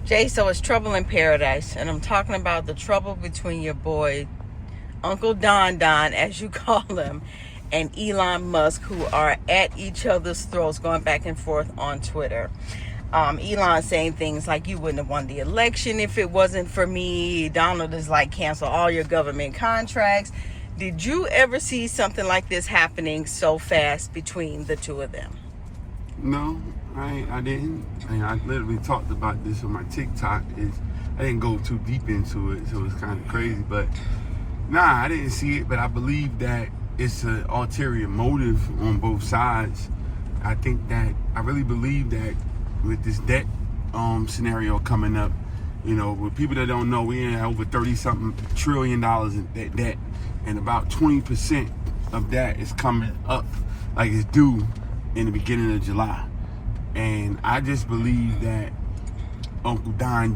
Jay, so it's trouble in paradise, and I'm talking about the trouble between your boy, Uncle Don, as you call him, and Elon Musk, who are at each other's throats, going back and forth on Twitter. Elon saying things like, you wouldn't have won the election if it wasn't for me. Donald is like, cancel all your government contracts. Did you ever see something like this happening so fast between the two of them? No, I didn't. I literally talked about this on my TikTok. I didn't go too deep into it, so it's kind of crazy. But nah, I didn't see it. But I believe that it's an ulterior motive on both sides. I really believe that with this debt scenario coming up, you know, with people that don't know, we're in over $30-something trillion in debt, and about 20% of that is coming up, like it's due in the beginning of July. And I just believe that Uncle Don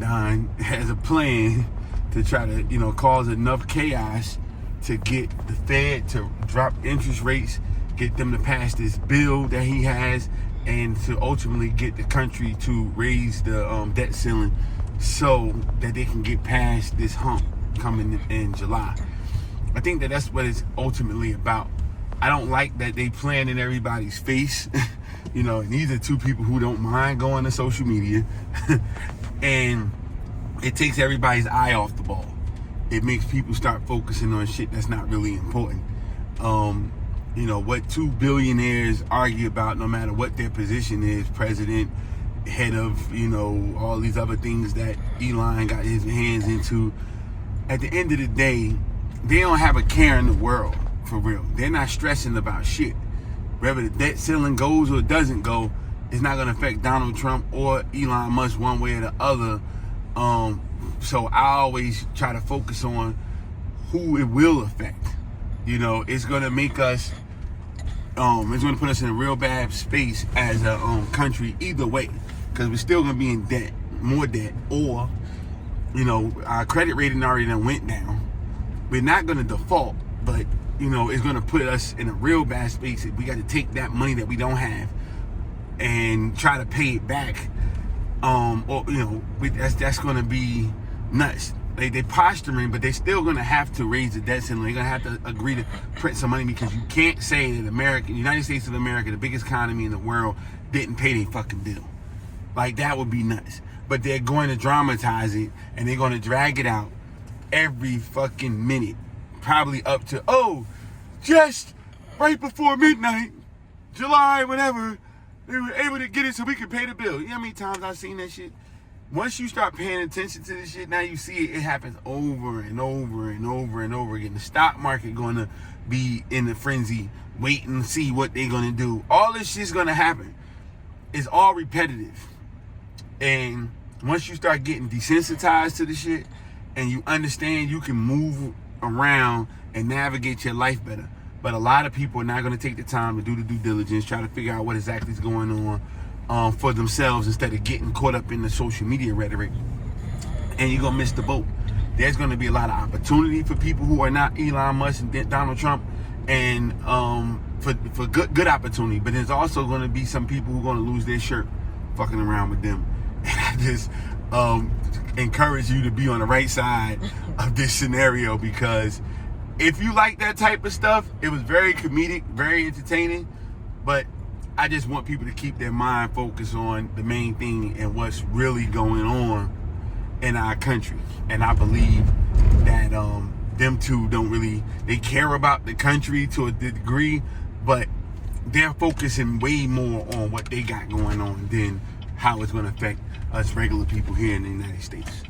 has a plan to try to, you know, cause enough chaos to get the Fed to drop interest rates, get them to pass this bill that he has, and to ultimately get the country to raise the debt ceiling so that they can get past this hump coming in July. I think that that's what it's ultimately about. I don't like that they playing in everybody's face. You know, these are two people who don't mind going to social media. And it takes everybody's eye off the ball. It makes people start focusing on shit that's not really important. You know, what two billionaires argue about, no matter what their position is, president, head of, you know, all these other things that Elon got his hands into. At the end of the day, they don't have a care in the world, for real. They're not stressing about shit. Whether the debt ceiling goes or doesn't go, it's not going to affect Donald Trump or Elon Musk one way or the other. So I always try to focus on who it will affect. You know, it's going to make us, it's going to put us in a real bad space as a country either way. Because we're still going to be in debt, more debt, or, you know, our credit rating already done went down. We're not going to default, but, you know, it's going to put us in a real bad space if we got to take that money that we don't have and try to pay it back. Or, you know, that's going to be nuts. They're posturing, but they're still going to have to raise the debt ceiling. They're going to have to agree to print some money, because you can't say that United States of America, the biggest economy in the world, didn't pay their fucking bill. Like, that would be nuts. But they're going to dramatize it, and they're going to drag it out every fucking minute. Probably up to, just right before midnight, July, whatever, they were able to get it so we could pay the bill. You know how many times I've seen that shit? Once you start paying attention to this shit, now you see it happens over and over and over and over again. The stock market going to be in a frenzy, waiting to see what they're going to do. All this shit's going to happen. It's all repetitive. And once you start getting desensitized to the shit and you understand, you can move around and navigate your life better. But a lot of people are not going to take the time to do the due diligence, try to figure out what exactly is going on for themselves, instead of getting caught up in the social media rhetoric. And you're going to miss the boat. There's going to be a lot of opportunity for people who are not Elon Musk and Donald Trump, and for good opportunity. But there's also going to be some people who are going to lose their shirt fucking around with them. And I just encourage you to be on the right side of this scenario, because if you like that type of stuff, it was very comedic, very entertaining, but I just want people to keep their mind focused on the main thing and what's really going on in our country. And I believe that them two they care about the country to a degree, but they're focusing way more on what they got going on than how it's going to affect us regular people here in the United States.